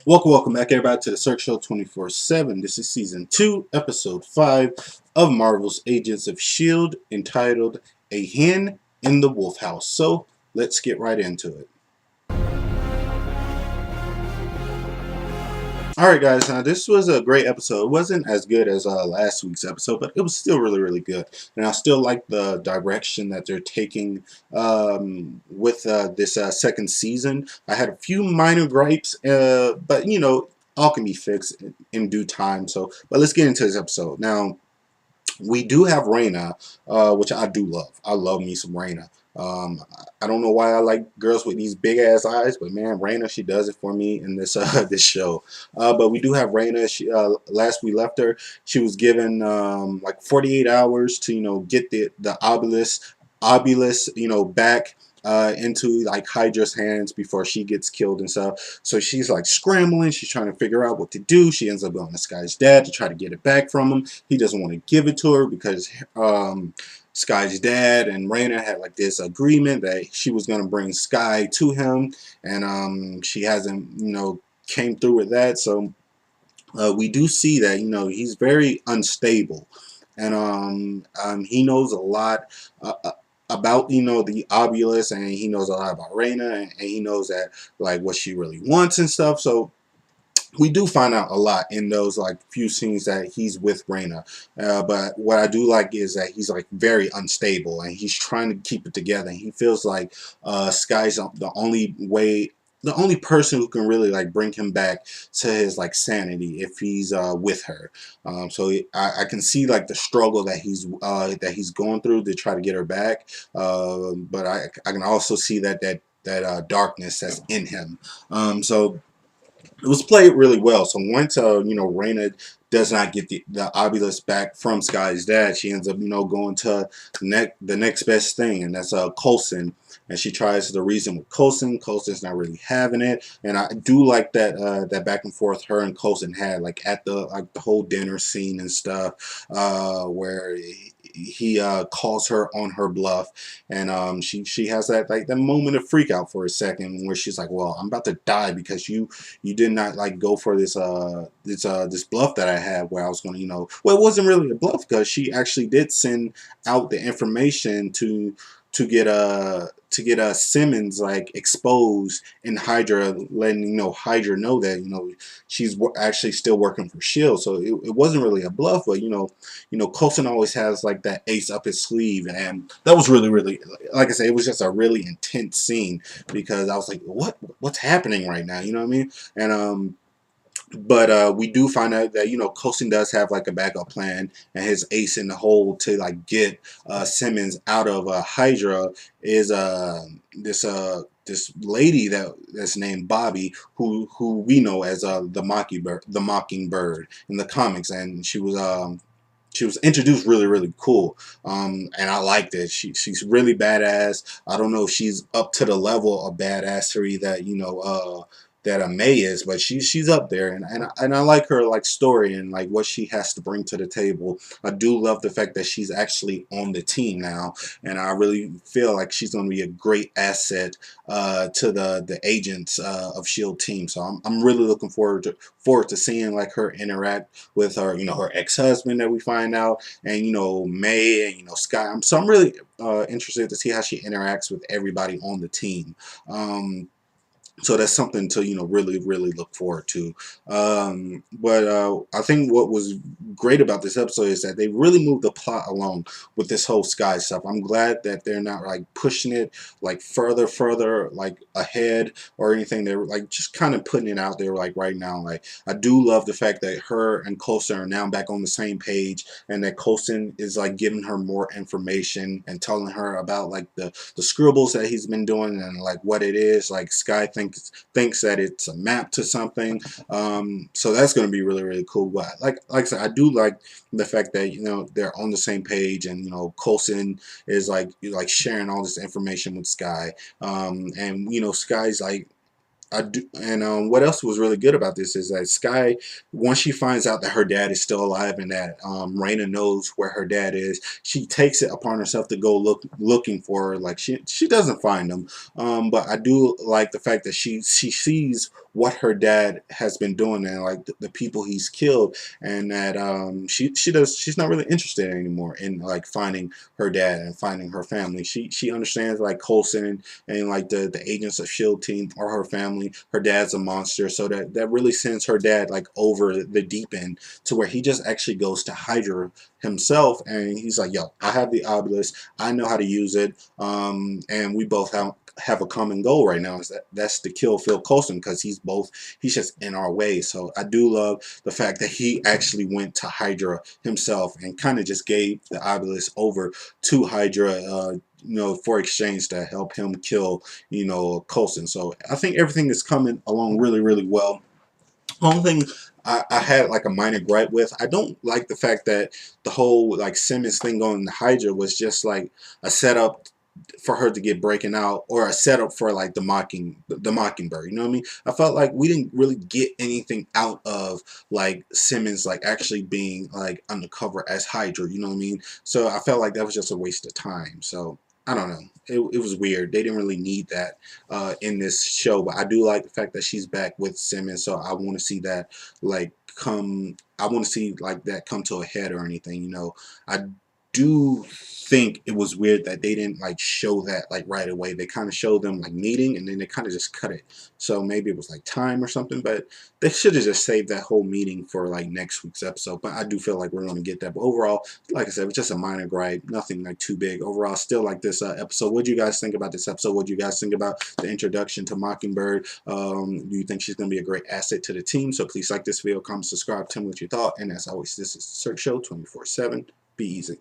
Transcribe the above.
Welcome back, everybody, to the Cirque Show 24/7. This is season 2, episode 5 of Marvel's Agents of S.H.I.E.L.D., entitled A Hen in the Wolf House. So, let's get right into it. Alright, guys, now this was a great episode. It wasn't as good as last week's episode, but it was still really good. And I still like the direction that they're taking with this second season. I had a few minor gripes, but all can be fixed in due time. So, but let's get into this episode. Now, we do have Raina, which I do love. I love me some Raina. I don't know why I like girls with these big ass eyes, but man, Raina, she does it for me in this this show. But we do have Raina. She last we left her, she was given like 48 hours to get the obelisk back into like Hydra's hands before she gets killed and stuff. So she's like scrambling. She's trying to figure out what to do. She ends up going to Sky's dad to try to get it back from him. He doesn't want to give it to her because Sky's dad and Raina had like this agreement that she was going to bring Sky to him, and she hasn't came through with that. So we do see that he's very unstable, and he knows a lot about the obelisk, and he knows a lot about Raina, and he knows that like what she really wants and stuff. So we do find out a lot in those like few scenes that he's with Raina. But what I do like is that he's like very unstable, and he's trying to keep it together. And he feels like Sky's the only person who can really like bring him back to his like sanity if he's with her. So I can see like the struggle that he's going through to try to get her back. But I can also see that darkness that's in him. So it was played really well. So once Raina does not get the obelisk back from Sky's dad, she ends up going to the next best thing, and that's Coulson. And she tries to reason with Coulson. Coulson's not really having it, and I do like that back and forth her and Coulson had, like at the whole dinner scene and stuff, where he calls her on her bluff, and she has that moment of freak out for a second where she's like, well, I'm about to die because you did not like go for this bluff that I had, where I was going to well, it wasn't really a bluff because she actually did send out the information to get Simmons like exposed, and Hydra letting Hydra know that she's actually still working for S.H.I.E.L.D. So it wasn't really a bluff, but Coulson always has like that ace up his sleeve, and that was really, like I said, it was just a really intense scene because I was like, what's happening right now? You know what I mean? And but we do find out that Coulson does have like a backup plan, and his ace in the hole to like get Simmons out of Hydra is this lady that's named Bobby, who we know as the Mockingbird in the comics, and she was introduced really cool, and I liked it. She's really badass. I don't know if she's up to the level of badassery that that May is, but she's up there, and I like her like story and like what she has to bring to the table. I do love the fact that she's actually on the team now, and I really feel like she's going to be a great asset to the agents of S.H.I.E.L.D. team. So I'm really looking forward to seeing like her interact with her her ex-husband that we find out, and May, and Sky. I'm really interested to see how she interacts with everybody on the team. So that's something to really look forward to. But I think what was great about this episode is that they really moved the plot along with this whole Sky stuff. I'm glad that they're not like pushing it like further like ahead or anything. They're like just kind of putting it out there like right now. Like I do love the fact that her and Coulson are now back on the same page, and that Coulson is like giving her more information and telling her about like the scribbles that he's been doing and like what it is. Like Sky thinks that it's a map to something. So that's going to be really cool. But like I said, I do like the fact that they're on the same page, and Coulson is like sharing all this information with Sky, and Sky's like, I do. And what else was really good about this is that Sky, once she finds out that her dad is still alive and that Raina knows where her dad is, she takes it upon herself to go looking for her. Like she doesn't find him, but I do like the fact that she sees what her dad has been doing and like the people he's killed, and that she's not really interested anymore in like finding her dad and finding her family. She understands like Coulson and like the agents of S.H.I.E.L.D team or her family. Her dad's a monster, so that really sends her dad like over the deep end to where he just actually goes to Hydra himself, and he's like, yo, I have the obelisk, I know how to use it, and we both have a common goal right now, is that's to kill Phil Coulson, because he's just in our way. So I do love the fact that he actually went to Hydra himself and kind of just gave the obelisk over to Hydra, for exchange to help him kill, Coulson. So I think everything is coming along really, really well. Only thing I had like a minor gripe with, I don't like the fact that the whole like Simmons thing on the Hydra was just like a setup for her to get breaking out, or a setup for like the Mockingbird. You know what I mean? I felt like we didn't really get anything out of like Simmons like actually being like undercover as Hydra. You know what I mean? So I felt like that was just a waste of time. So I don't know. It was weird. They didn't really need that in this show, but I do like the fact that she's back with Simmons. So I want to see that like come. I want to see like that come to a head or anything. I do think it was weird that they didn't like show that like right away. They kind of showed them like meeting, and then they kind of just cut it. So maybe it was like time or something, but they should have just saved that whole meeting for like next week's episode. But I do feel like we're going to get that. But overall, like I said, it's just a minor gripe, nothing like too big. Overall, still like this episode. What do you guys think about this episode? What do you guys think about the introduction to Mockingbird? Do you think she's going to be a great asset to the team? So please like this video, comment, subscribe, tell me what you thought. And as always, this is Search Show 24/7. Be easy.